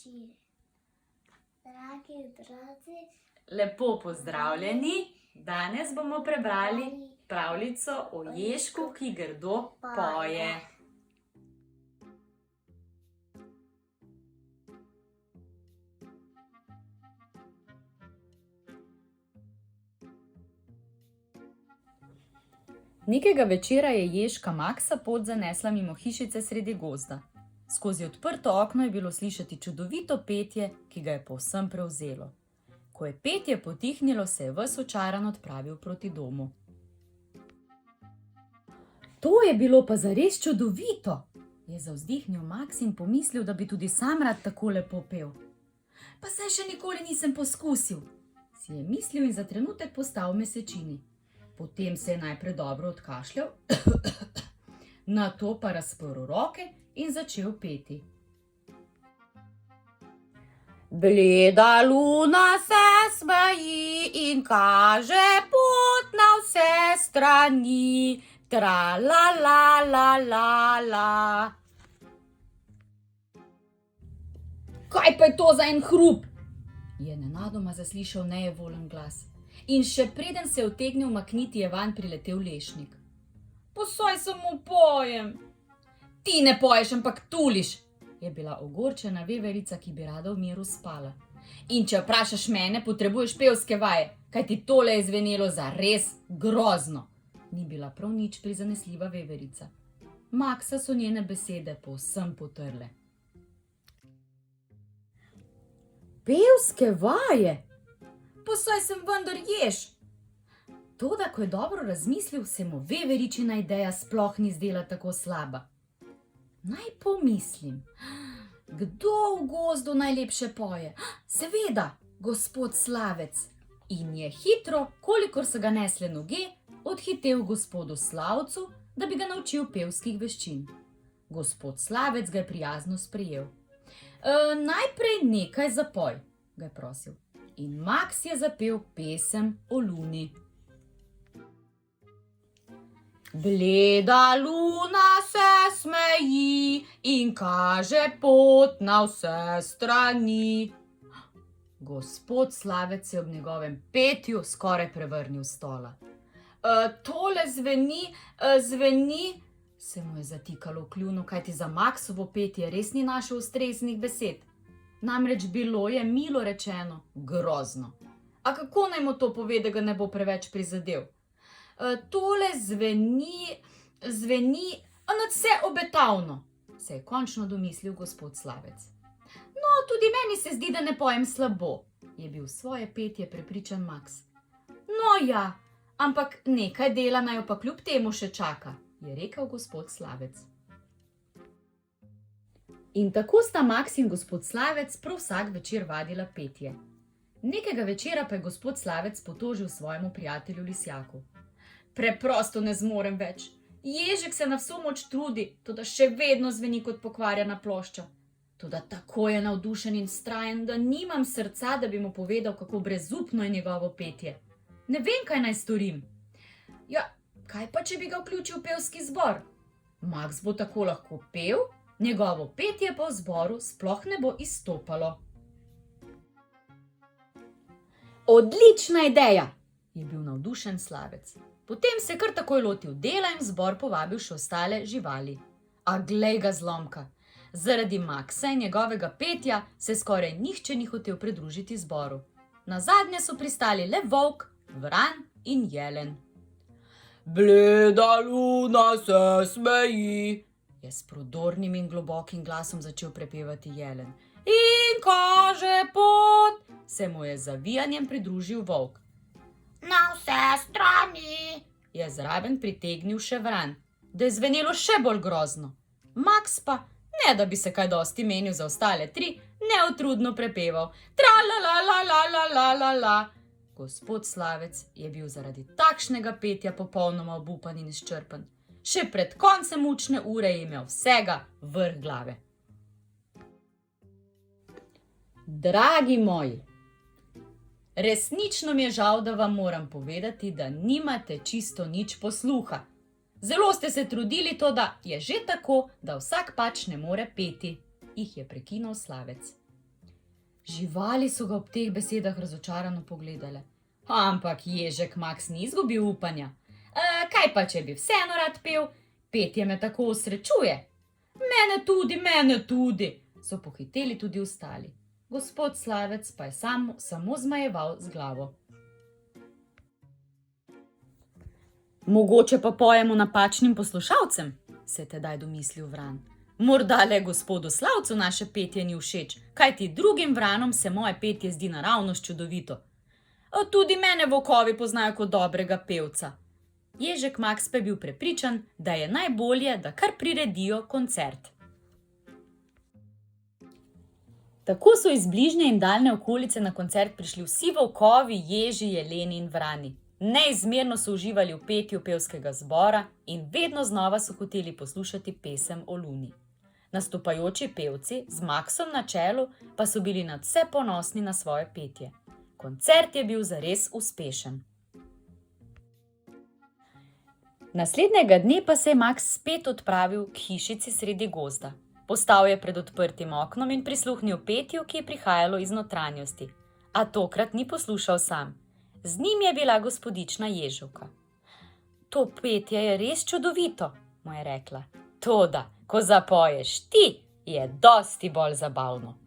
večer. Dragi otroci, Lepo pozdravljeni. Danes bomo prebrali pravljico o Ježku, ki grdo poje. Nekega večera je Ježka Maksa pot zanesla mimo hišice sredi gozda. Skozi odprto okno je bilo slišati čudovito petje, ki ga je povsem prevzelo. Ko je petje potihnilo, se je ves očaran odpravil proti domu. To je bilo pa zares čudovito, je zavzdihnil Maks in pomislil, da bi tudi sam rad tako lepo pel. Pa saj še nikoli nisem poskusil, si je mislil in za trenutek postal v mesečini. Potem se je najprej dobro odkašljal, nato pa razprl roke in začel peti. Bleda luna se smeji in kaže pot na vse strani, tra la la la la la. Kaj pa je to za en hrup? Je nenadoma zaslišal nejevoljen glas. In še preden se je utegnil umakniti, je vanj priletel lešnik. Pa saj samo pojem. Ti ne poješ, ampak tuliš, je bila ogorčena veverica, ki bi rada v miru spala. In če vprašaš mene, potrebuješ pevske vaje, kajti tole je zvenelo zares grozno. Ni bila prav nič prizanesljiva veverica. Maksa so njene besede povsem potrle. Pevske vaje? Pa saj sem vendar jež. Toda, ko je dobro razmislil, se mu veveričina ideja sploh ni zdela tako slaba. Naj pomislim, kdo v gozdu najlepše poje? Seveda, gospod Slavec. In je hitro, kolikor so ga nesle noge, odhitel gospodu Slavcu, da bi ga naučil pevskih veščin. Gospod Slavec ga je prijazno sprejel. Najprej nekaj zapoj, ga je prosil. In Maks je zapel pesem o luni. Bleda luna se smeji in kaže pot na vse strani. Gospod Slavec je ob njegovem petju skoraj prevrnil stola. Tole zveni, se mu je zatikalo v kljunu, kajti za Maksovo petje res ni našel ustreznih besed. Namreč bilo je, milo rečeno, grozno. A kako naj mu to pove, da ga ne bo preveč prizadel? Tole zveni nadvse obetavno, se je končno domislil gospod Slavec. No, tudi meni se zdi, da ne pojem slabo, je bil svoje petje prepričan Maks. No ja, ampak nekaj dela naj jo pa kljub temu še čaka, je rekel gospod Slavec. In tako sta Maks in gospod Slavec prav vsak večer vadila petje. Nekega večera pa je gospod Slavec potožil svojemu prijatelju Lisjaku. Preprosto ne zmorem več. Ježek se na vso moč trudi, toda še vedno zveni kot pokvarjena plošča. Toda tako je navdušen in vztrajen, da nimam srca, da bi mu povedal, kako brezupno je njegovo petje. Ne vem, kaj naj storim. Ja, kaj pa, če bi ga vključil v pevski zbor? Maks bo tako lahko pel, njegovo petje pa v zboru sploh ne bo izstopalo. Odlična ideja, je bil navdušen Slavec. Potem se kar takoj lotil dela in v zbor povabil še ostale živali. A glej ga zlomka, zaradi Maksa in njegovega petja se skoraj nihče ni hotel pridružiti zboru. Nazadnje so pristali le volk, vran in jelen. Bleda luna se smeji, je s prodornim in globokim glasom začel prepevati jelen. In kaže pot, se mu je z zavijanjem pridružil volk. Na vse strani, je zraven pritegnil še vran, da je zvenelo še bolj grozno. Maks pa, ne da bi se kaj dosti menil za ostale tri, neutrudno prepeval. Tra la la la la la la la la. Gospod Slavec je bil zaradi takšnega petja popolnoma obupan in izčrpan. Še pred koncem učne ure je imel vsega vrh glave. Dragi moji, resnično mi je žal, da vam moram povedati, da nimate čisto nič posluha. Zelo ste se trudili, toda je že tako, da vsak pač ne more peti, jih je prekinil Slavec. Živali so ga ob teh besedah razočarano pogledale. Ampak Ježek Maks ni izgubil upanja. Kaj pa, če bi vseeno rad pel? Petje me tako osrečuje. Mene tudi, so pohiteli tudi ostali. Gospod Slavec pa je samo zmajeval z glavo. Mogoče pa pojemo napačnim poslušalcem, se je tedaj domislil Vran. Morda le gospodu Slavcu naše petje ni všeč, kajti drugim vranom se moje petje zdi naravnost čudovito. Tudi mene volkovi poznajo kot dobrega pevca. Ježek Maks pa je bil prepričan, da je najbolje, da kar priredijo koncert. Tako so iz bližnje in daljne okolice na koncert prišli vsi volkovi, ježi, jeleni in vrani. Neizmerno so uživali v petju pevskega zbora in vedno znova so hoteli poslušati pesem o Luni. Nastopajoči pevci z Maksom na čelu pa so bili nadvse ponosni na svoje petje. Koncert je bil zares uspešen. Naslednjega dne pa se je Maks spet odpravil k hišici sredi gozda. Postal je pred odprtim oknom in prisluhnil petju, ki je prihajalo iz notranjosti. A tokrat ni poslušal sam. Z njim je bila gospodična Ježovka. To petje je res čudovito, mu je rekla. Toda, ko zapoješ ti, je dosti bolj zabavno.